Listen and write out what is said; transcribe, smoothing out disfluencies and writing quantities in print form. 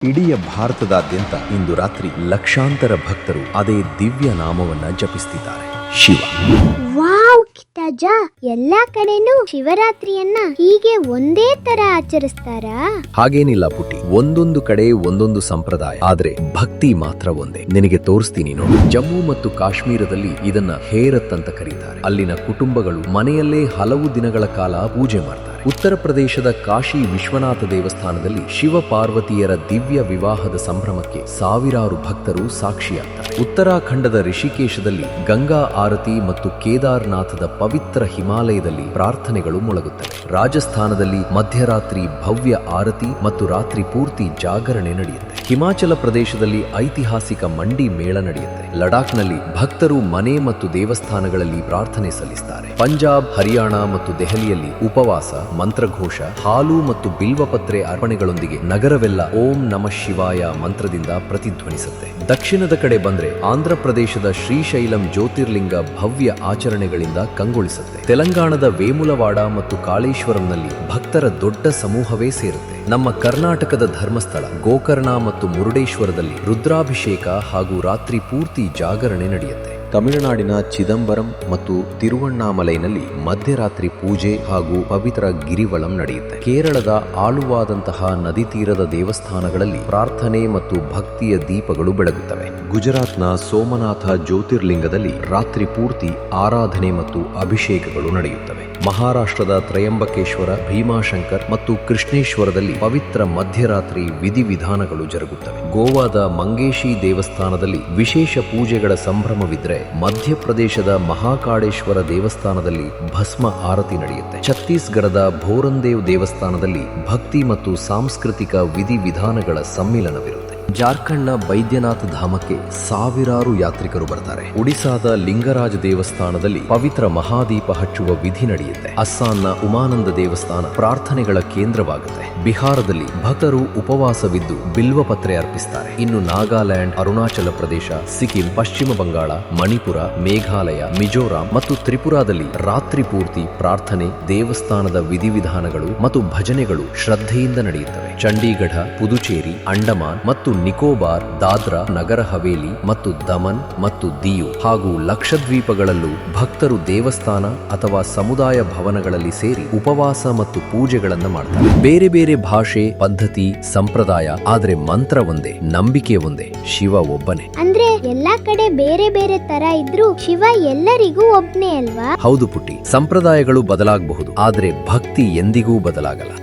ಇಡೀ ಭಾರತದಾದ್ಯಂತ ಇಂದು ರಾತ್ರಿ ಲಕ್ಷಾಂತರ ಭಕ್ತರು ಅದೇ ದಿವ್ಯ ನಾಮವನ್ನ ಜಪಿಸುತ್ತಿದ್ದಾರೆ, ಶಿವ. ವಾವ್ ಕಿತಾಜ, ಎಲ್ಲಾ ಕಡೆನೂ ಶಿವರಾತ್ರಿಯನ್ನ ಹೀಗೆ ಒಂದೇ ತರ ಆಚರಿಸ್ತಾರಾ? ಹಾಗೇನಿಲ್ಲ ಪುಟ್ಟಿ, ಒಂದೊಂದು ಕಡೆ ಒಂದೊಂದು ಸಂಪ್ರದಾಯ, ಆದ್ರೆ ಭಕ್ತಿ ಮಾತ್ರ ಒಂದೇ. ನಿನಗೆ ತೋರಿಸ್ತೀನಿ ನೋಡು. ಜಮ್ಮು ಮತ್ತು ಕಾಶ್ಮೀರದಲ್ಲಿ ಇದನ್ನ ಹೇರತ್ ಅಂತ ಕರೀತಾರೆ. ಅಲ್ಲಿನ ಕುಟುಂಬಗಳು ಮನೆಯಲ್ಲೇ ಹಲವು ದಿನಗಳ ಕಾಲ ಪೂಜೆ ಮಾಡ್ತಾರೆ. ಉತ್ತರ ಪ್ರದೇಶದ ಕಾಶಿ ವಿಶ್ವನಾಥ ದೇವಸ್ಥಾನದಲ್ಲಿ ಶಿವ ಪಾರ್ವತಿಯರ ದಿವ್ಯ ವಿವಾಹದ ಸಂಭ್ರಮಕ್ಕೆ ಸಾವಿರಾರು ಭಕ್ತರು ಸಾಕ್ಷಿಯಾಗ್ತಾರೆ. ಉತ್ತರಾಖಂಡದ ರಿಷಿಕೇಶದಲ್ಲಿ ಗಂಗಾ ಆರತಿ ಮತ್ತು ಕೇದಾರ್ನಾಥದ ಪವಿತ್ರ ಹಿಮಾಲಯದಲ್ಲಿ ಪ್ರಾರ್ಥನೆಗಳು ಮೊಳಗುತ್ತವೆ. ರಾಜಸ್ಥಾನದಲ್ಲಿ ಮಧ್ಯರಾತ್ರಿ ಭವ್ಯ ಆರತಿ ಮತ್ತು ರಾತ್ರಿ ಪೂರ್ತಿ ಜಾಗರಣೆ ನಡೆಯುತ್ತೆ. ಹಿಮಾಚಲ ಪ್ರದೇಶದಲ್ಲಿ ಐತಿಹಾಸಿಕ ಮಂಡಿ ಮೇಳ ನಡೆಯುತ್ತೆ. ಲಡಾಖ್ನಲ್ಲಿ ಭಕ್ತರು ಮನೆ ಮತ್ತು ದೇವಸ್ಥಾನಗಳಲ್ಲಿ ಪ್ರಾರ್ಥನೆ ಸಲ್ಲಿಸುತ್ತಾರೆ. ಪಂಜಾಬ್, ಹರಿಯಾಣ ಮತ್ತು ದೆಹಲಿಯಲ್ಲಿ ಉಪವಾಸ, ಮಂತ್ರಘೋಷ, ಹಾಲು ಮತ್ತು ಬಿಲ್ವಪತ್ರೆ ಅರ್ಪಣೆಗಳೊಂದಿಗೆ ನಗರವೆಲ್ಲ ಓಂ ನಮಃ ಶಿವಾಯ ಮಂತ್ರದಿಂದ ಪ್ರತಿಧ್ವನಿಸುತ್ತೆ. ದಕ್ಷಿಣದ ಕಡೆ ಬಂದ್ರೆ ಆಂಧ್ರ ಪ್ರದೇಶದ ಶ್ರೀಶೈಲಂ ಜ್ಯೋತಿರ್ಲಿಂಗ ಭವ್ಯ ಆಚರಣೆಗಳಿಂದ ಕಂಗೊಳಿಸುತ್ತೆ. ತೆಲಂಗಾಣದ ವೇಮುಲವಾಡ ಮತ್ತು ಕಾಳೇಶ್ವರಂನಲ್ಲಿ ಭಕ್ತರ ದೊಡ್ಡ ಸಮೂಹವೇ ಸೇರುತ್ತೆ. ನಮ್ಮ ಕರ್ನಾಟಕದ ಧರ್ಮಸ್ಥಳ ಗೋಕರ್ಣ ಮತ್ತು ಮುರುಡೇಶ್ವರದಲ್ಲಿ ರುದ್ರಾಭಿಷೇಕ ಹಾಗೂ ರಾತ್ರಿ ಪೂರ್ತಿ ಜಾಗರಣೆ ನಡೆಯುತ್ತೆ. ತಮಿಳುನಾಡಿನ ಚಿದಂಬರಂ ಮತ್ತು ತಿರುವಣ್ಣಾಮಲೈನಲ್ಲಿ ಮಧ್ಯರಾತ್ರಿ ಪೂಜೆ ಹಾಗೂ ಪವಿತ್ರ ಗಿರಿವಳಂ ನಡೆಯುತ್ತೆ. ಕೇರಳದ ಆಳುವಾದಂತಹ ನದಿ ತೀರದ ದೇವಸ್ಥಾನಗಳಲ್ಲಿ ಪ್ರಾರ್ಥನೆ ಮತ್ತು ಭಕ್ತಿಯ ದೀಪಗಳು ಬೆಳಗುತ್ತವೆ. ಗುಜರಾತ್ನ ಸೋಮನಾಥ ಜ್ಯೋತಿರ್ಲಿಂಗದಲ್ಲಿ ರಾತ್ರಿ ಪೂರ್ತಿ ಆರಾಧನೆ ಮತ್ತು ಅಭಿಷೇಕಗಳು ನಡೆಯುತ್ತವೆ. ಮಹಾರಾಷ್ಟ್ರದ ತ್ರಯಂಬಕೇಶ್ವರ, ಭೀಮಾಶಂಕರ್ ಮತ್ತು ಕೃಷ್ಣೇಶ್ವರದಲ್ಲಿ ಪವಿತ್ರ ಮಧ್ಯರಾತ್ರಿ ವಿಧಿವಿಧಾನಗಳು ಜರುಗುತ್ತವೆ. ಗೋವಾದ ಮಂಗೇಶಿ ದೇವಸ್ಥಾನದಲ್ಲಿ ವಿಶೇಷ ಪೂಜೆಗಳ ಸಂಭ್ರಮವಿದ್ರೆ ಮಧ್ಯಪ್ರದೇಶದ ಮಹಾಕಾಳೇಶ್ವರ ದೇವಸ್ಥಾನದಲ್ಲಿ ಭಸ್ಮ ಆರತಿ ನಡೆಯುತ್ತೆ. ಛತ್ತೀಸ್ಗಢದ ಭೋರನ್ದೇವ್ ದೇವಸ್ಥಾನದಲ್ಲಿ ಭಕ್ತಿ ಮತ್ತು ಸಾಂಸ್ಕೃತಿಕ ವಿಧಿವಿಧಾನಗಳ ಸಮ್ಮಿಲನವಿರುತ್ತೆ. ಜಾರ್ಖಂಡ್ನ ಬೈದ್ಯನಾಥ ಧಾಮಕ್ಕೆ ಸಾವಿರಾರು ಯಾತ್ರಿಕರು ಬರ್ತಾರೆ. ಒಡಿಸಾದ ಲಿಂಗರಾಜ ದೇವಸ್ಥಾನದಲ್ಲಿ ಪವಿತ್ರ ಮಹಾದೀಪ ಹಚ್ಚುವ ವಿಧಿ ನಡೆಯುತ್ತೆ. ಅಸ್ಸಾಂನ ಉಮಾನಂದ ದೇವಸ್ಥಾನ ಪ್ರಾರ್ಥನೆಗಳ ಕೇಂದ್ರವಾಗುತ್ತೆ. ಬಿಹಾರದಲ್ಲಿ ಭಕ್ತರು ಉಪವಾಸವಿದ್ದು ಬಿಲ್ವಪತ್ರೆ ಅರ್ಪಿಸುತ್ತಾರೆ. ಇನ್ನು ನಾಗಾಲ್ಯಾಂಡ್, ಅರುಣಾಚಲ ಪ್ರದೇಶ, ಸಿಕ್ಕಿಂ, ಪಶ್ಚಿಮ ಬಂಗಾಳ, ಮಣಿಪುರ, ಮೇಘಾಲಯ, ಮಿಜೋರಾಂ ಮತ್ತು ತ್ರಿಪುರಾದಲ್ಲಿ ರಾತ್ರಿ ಪೂರ್ತಿ ಪ್ರಾರ್ಥನೆ, ದೇವಸ್ಥಾನದ ವಿಧಿವಿಧಾನಗಳು ಮತ್ತು ಭಜನೆಗಳು ಶ್ರದ್ಧೆಯಿಂದ ನಡೆಯುತ್ತವೆ. ಚಂಡೀಗಢ, ಪುದುಚೇರಿ, ಅಂಡಮಾನ್ ಮತ್ತು ನಿಕೋಬಾರ್, ದಾದ್ರಾ, ನಗರ ಹವೇಲಿ ಮತ್ತು ದಮನ್ ಮತ್ತು ದಿಯು ಹಾಗೂ ಲಕ್ಷದ್ವೀಪಗಳಲ್ಲೂ ಭಕ್ತರು ದೇವಸ್ಥಾನ ಅಥವಾ ಸಮುದಾಯ ಭವನಗಳಲ್ಲಿ ಸೇರಿ ಉಪವಾಸ ಮತ್ತು ಪೂಜೆಗಳನ್ನು ಮಾಡ್ತಾರೆ. ಬೇರೆ ಬೇರೆ ಭಾಷೆ, ಪದ್ಧತಿ, ಸಂಪ್ರದಾಯ, ಆದ್ರೆ ಮಂತ್ರ ಒಂದೇ, ನಂಬಿಕೆ ಒಂದೇ, ಶಿವ ಒಬ್ಬನೇ. ಅಂದ್ರೆ ಎಲ್ಲಾ ಕಡೆ ಬೇರೆ ಬೇರೆ ತರ ಇದ್ರೂ ಶಿವ ಎಲ್ಲರಿಗೂ ಒಬ್ನೇ ಅಲ್ವಾ? ಹೌದು ಪುಟ್ಟಿ, ಸಂಪ್ರದಾಯಗಳು ಬದಲಾಗಬಹುದು, ಆದ್ರೆ ಭಕ್ತಿ ಎಂದಿಗೂ ಬದಲಾಗಲ್ಲ.